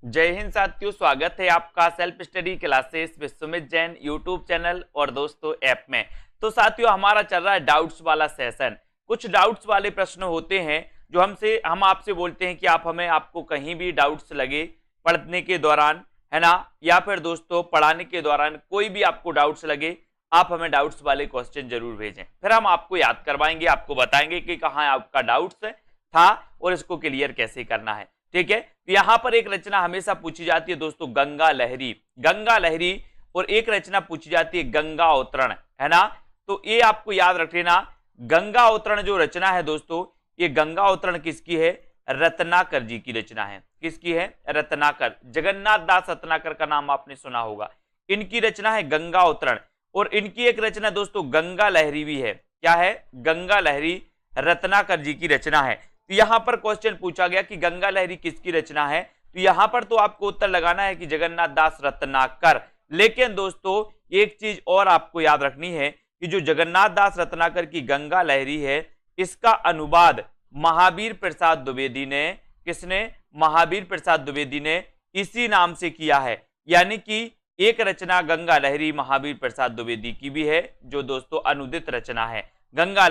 जय हिंद साथियों, स्वागत है आपका self study classes Vishwamit Jain YouTube channel और दोस्तों ऐप में। तो साथियों, हमारा चल रहा है डाउट्स वाला सेशन। कुछ डाउट्स वाले प्रश्न होते हैं जो हम आपसे बोलते हैं कि आपको कहीं भी डाउट्स लगे पढ़ने के दौरान, है ना, या फिर दोस्तों पढ़ाने के दौरान कोई भी आपको डाउट्स लगे, आप हमें डाउट्स वाले क्वेश्चन जरूर भेजें। फिर हम आपको याद करवाएंगे, आपको बताएंगे कि कहाँ आपका डाउट्स था और इसको क्लियर कैसे करना है। ठीक है, तो यहां पर एक रचना हमेशा पूछी जाती है दोस्तों, गंगा लहरी, और एक रचना पूछी जाती है गंगा अवतरण, है ना। तो ये आपको याद रख लेना, गंगा अवतरण जो रचना है दोस्तों, ये गंगा अवतरण किसकी है? रत्नाकर जी की रचना है। किसकी है? रत्नाकर, जगन्नाथ दास रत्नाकर का नाम आपने सुना होगा। इनकी रचना है गंगा अवतरण, और इनकी एक रचना दोस्तों गंगा लहरी भी है। क्या है? गंगा लहरी रत्नाकर जी की रचना है। तो यहां पर क्वेश्चन पूछा गया कि गंगा लहरी किसकी रचना है, तो यहां पर तो आपको उत्तर लगाना है कि जगन्नाथ दास रत्नाकर। लेकिन दोस्तों एक चीज और आपको याद रखनी है कि जो जगन्नाथ दास रत्नाकर की गंगा लहरी है, इसका अनुवाद महावीर प्रसाद द्विवेदी ने, किसने? महावीर प्रसाद द्विवेदी ने इसी नाम से किया है। यानी कि एक रचना गंगा लहरी महावीर प्रसाद द्विवेदी की भी है, जो दोस्तों अनुदित रचना है। गंगा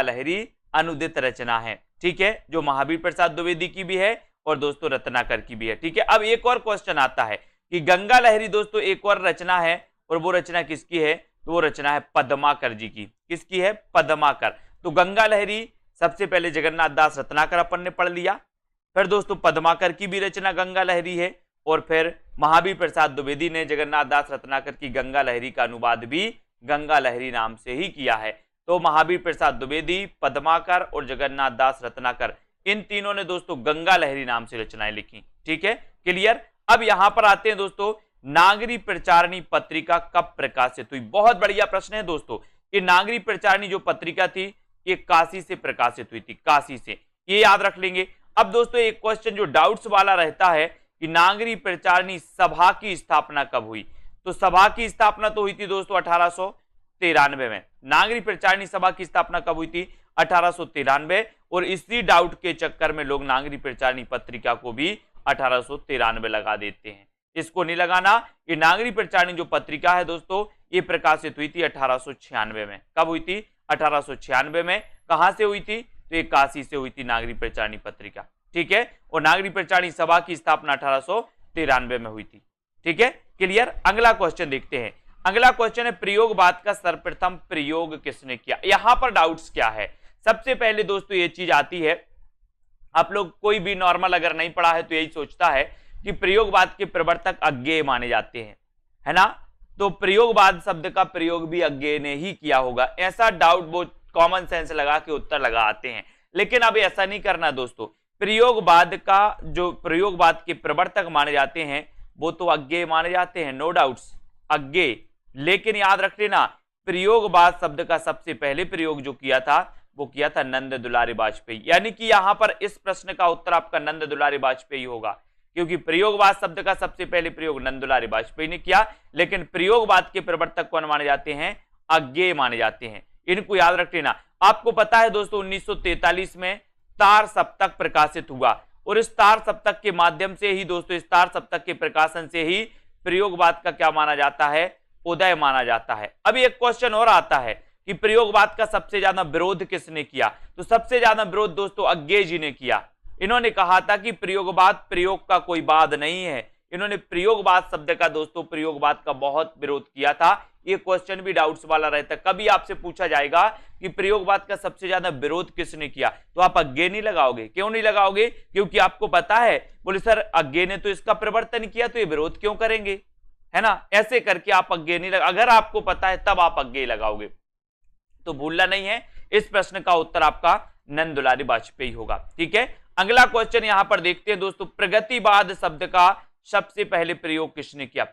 लहरी अनुदित रचना है। ठीक है, जो महावीर प्रसाद द्विवेदी की भी है और दोस्तों रत्नाकर की भी है। ठीक है, अब एक और क्वेश्चन आता है कि गंगा लहरी दोस्तों एक और रचना है, और वो रचना किसकी है? तो वो रचना है पद्माकर जी की। किसकी है? पद्माकर। तो गंगा लहरी सबसे पहले जगन्नाथ दास रत्नाकर अपन ने पढ़ लिया, फिर दोस्तों पद्माकर की भी रचना गंगा लहरी है, और फिर महावीर प्रसाद द्विवेदी ने जगन्नाथ दास रत्नाकर की गंगा लहरी का अनुवाद भी गंगा लहरी नाम से ही किया है। तो महावीर प्रसाद द्विवेदी, पद्माकर और जगन्नाथ दास रत्नाकर, इन तीनों ने दोस्तों गंगा लहरी नाम से रचनाएं लिखी। ठीक है, क्लियर। अब यहां पर आते हैं दोस्तों, नागरी प्रचारिणी पत्रिका कब प्रकाशित हुई? बहुत बढ़िया प्रश्न है दोस्तों। ये नागरी प्रचारिणी जो पत्रिका थी, ये काशी से प्रकाशित हुई थी, काशी से, ये याद रख लेंगे। अब दोस्तों एक क्वेश्चन जो डाउट्स वाला रहता है कि नागरी प्रचारिणी सभा की स्थापना कब हुई? तो सभा की स्थापना तो हुई थी दोस्तों 1893 में। नागरी प्रचारिणी सभा की स्थापना कब हुई थी? 1893। और इसी डाउट के चक्कर में लोग नागरी प्रचारिणी पत्रिका को भी 1893 लगा देते हैं। इसको नहीं लगाना। ये नागरी प्रचारिणी जो पत्रिका है दोस्तों, ये प्रकाशित हुई थी 1896 में। कब हुई थी? 1896 में। कहां से हुई थी? तो ये काशी से हुई थी नागरी प्रचारिणी पत्रिका। ठीक है, और नागरी प्रचारिणी सभा की स्थापना 1893 में हुई थी। ठीक है, क्लियर। अगला क्वेश्चन देखते हैं। अगला क्वेश्चन है, प्रयोगवाद का सर्वप्रथम प्रयोग किसने किया? यहां पर डाउट्स क्या है? सबसे पहले दोस्तों ये चीज आती है, आप लोग कोई भी नॉर्मल अगर नहीं पढ़ा है तो यही सोचता है कि प्रयोगवाद के प्रवर्तक अज्ञेय माने जाते हैं, है ना। तो प्रयोगवाद शब्द का प्रयोग भी अज्ञेय ने ही किया होगा, ऐसा डाउट वो कॉमन सेंस लगा के उत्तर लगा आते हैं। लेकिन अब ऐसा नहीं करना दोस्तों। प्रयोगवाद के प्रवर्तक माने जाते हैं वो तो अज्ञेय माने जाते हैं, नो डाउट्स, अज्ञेय। लेकिन याद रख लेना, प्रयोगवाद शब्द का सबसे पहले प्रयोग जो किया था वो किया था नंद दुलारी वाजपेयी। यानी कि यहां पर इस प्रश्न का उत्तर आपका नंद दुलारी वाजपेयी होगा, क्योंकि प्रयोगवाद शब्द का सबसे पहले प्रयोग नंद दुलारी वाजपेयी ने किया। लेकिन प्रयोगवाद के प्रवर्तक कौन माने जाते हैं? अज्ञेय माने जाते हैं। इनको याद रख लेना। आपको पता है दोस्तों 1943 में तार सप्तक प्रकाशित हुआ, और इस तार सप्तक के माध्यम से ही दोस्तों, इस तार सप्तक के प्रकाशन से ही प्रयोगवाद का क्या माना जाता है? उदय माना जाता है। अभी एक क्वेश्चन और आता है कि प्रयोगवाद का सबसे ज्यादा विरोध किसने किया? तो सबसे ज्यादा विरोध दोस्तों अज्ञेय जी ने किया। इन्होंने कहा था कि प्रयोगवाद प्रयोग का कोई बाद नहीं है। इन्होंने प्रयोगवाद शब्द का दोस्तों, प्रयोगवाद का बहुत विरोध किया था। ये क्वेश्चन भी डाउट्स वाला रहता है। कभी आपसे पूछा जाएगा कि प्रयोगवाद का सबसे ज्यादा विरोध किसने किया, तो आप अज्ञेय नहीं लगाओगे। क्यों नहीं लगाओगे? क्योंकि आपको पता है, बोले सर अज्ञेय ने तो इसका प्रवर्तन किया, तो ये विरोध क्यों करेंगे, है ना। ऐसे करके आप अज्ञेय नहीं लगा, अगर आपको पता है तब आप अज्ञेय लगाओगे। तो भूलना नहीं है, इस प्रश्न का उत्तर आपका नंद दुलारी वाजपेयी होगा। ठीक है, अगला क्वेश्चन यहां पर देखते हैं दोस्तों, प्रगतिवाद शब्द का सबसे पहले प्रयोग किसने किया?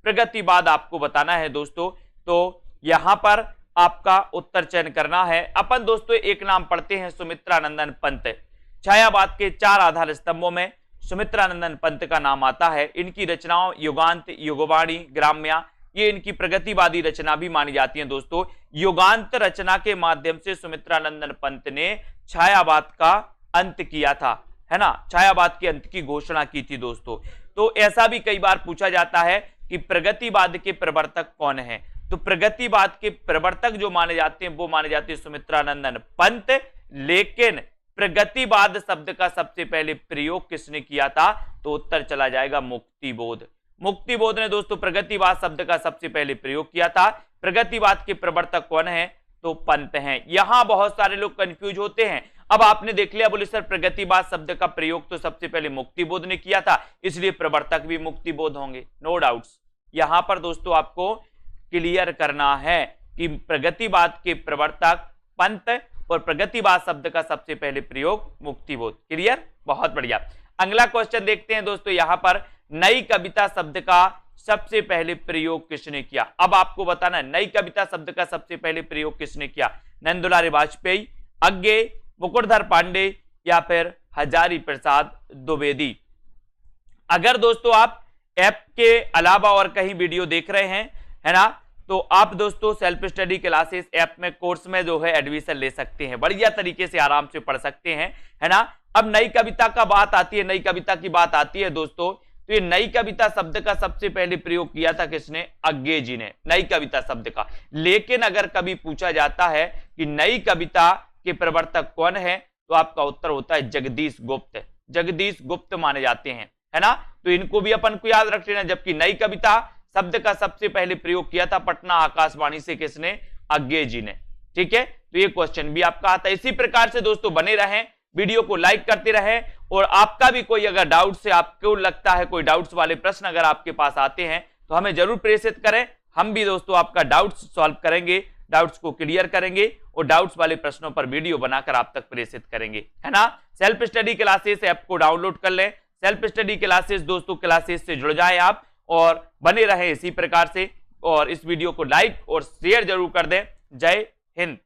प्रगतिवाद आपको बताना है दोस्तों। तो यहां पर आपका उत्तर चयन करना है। अपन दोस्तों एक नाम पढ़ते हैं, सुमित्रानंदन पंत। छायावाद के 4 आधार स्तंभों में सुमित्रानंदन पंत का नाम आता है। इनकी रचनाओं युगांत, युगवाणी, ग्राम्या, ये इनकी प्रगतिवादी रचना भी मानी जाती है दोस्तों। युगांत रचना के माध्यम से सुमित्रानंदन पंत ने छायावाद का अंत किया था। है ना, छायावाद के अंत की घोषणा की थी दोस्तों। तो ऐसा भी कई बार पूछा जाता है कि प्रगतिवाद के प्रवर्तक कौन है। तो प्रगतिवाद के प्रवर्तक जो माने जाते हैं वो माने जाते हैं सुमित्रानंदन पंत। लेकिन प्रगतिवाद शब्द का सबसे पहले प्रयोग किसने किया था? तो उत्तर चला जाएगा मुक्तिबोध। मुक्तिबोध ने दोस्तों प्रगतिवाद शब्द का सबसे पहले प्रयोग किया था। प्रगतिवाद के प्रवर्तक कौन है? तो पंत हैं। यहां बहुत सारे लोग कंफ्यूज होते हैं। अब आपने देख लिया, बोले सर प्रगतिवाद शब्द का प्रयोग तो सबसे पहले मुक्तिबोध ने किया था, इसलिए प्रवर्तक भी मुक्तिबोध होंगे। No doubts. यहां पर दोस्तों आपको क्लियर करना है कि प्रगतिवाद के प्रवर्तक पंत और प्रगतिवाद शब्द का सबसे पहले प्रयोग मुक्तिबोध। क्लियर? बहुत बढ़िया। अगला क्वेश्चन देखते हैं दोस्तों। यहां पर नई कविता शब्द का सबसे पहले प्रयोग किसने किया? अब आपको बताना नई कविता शब्द का सबसे पहले प्रयोग किसने किया? नंदुलाल वाजपेयी, अज्ञे, मुकुटधर पांडे या फिर हजारी प्रसाद द्विवेदी। अगर दोस्तों आप ऐप के अलावा और कहीं वीडियो देख रहे हैं, है ना, तो आप दोस्तों सेल्फ स्टडी क्लासेस ऐप में कोर्स में जो है एडमिशन ले सकते हैं, बढ़िया तरीके से आराम से पढ़ सकते हैं, है ना। अब नई कविता का बात आती है, नई कविता की बात आती है दोस्तों, तो ये नई कविता शब्द का सबसे पहले प्रयोग किया था किसने? अज्ञे जी ने, नई कविता शब्द का। लेकिन अगर कभी पूछा जाता है कि नई कविता के प्रवर्तक कौन है, तो आपका उत्तर होता है जगदीश गुप्त। जगदीश गुप्त माने जाते हैं, है ना। तो इनको भी अपन को याद रख लेना। जबकि नई कविता शब्द का सबसे पहले प्रयोग किया था पटना आकाशवाणी से किसने? अज्ञे जी ने। ठीक है, तो ये क्वेश्चन भी आपका आता है। इसी प्रकार से दोस्तों बने रहें, वीडियो को लाइक करते रहें, और आपका भी कोई अगर डाउट से आपको लगता है, कोई डाउट्स वाले प्रश्न अगर आपके पास आते हैं तो हमें जरूर प्रेषित करें। हम भी दोस्तों आपका डाउट्स सॉल्व करेंगे, डाउट्स को क्लियर करेंगे और डाउट्स वाले प्रश्नों पर वीडियो बनाकर आप तक प्रेषित करेंगे, है ना। सेल्फ स्टडी क्लासेस ऐप को डाउनलोड कर लें। सेल्फ स्टडी क्लासेस दोस्तों, क्लासेस से जुड़ जाएं आप और बने रहें इसी प्रकार से। और इस वीडियो को लाइक और शेयर जरूर कर दें। जय हिंद।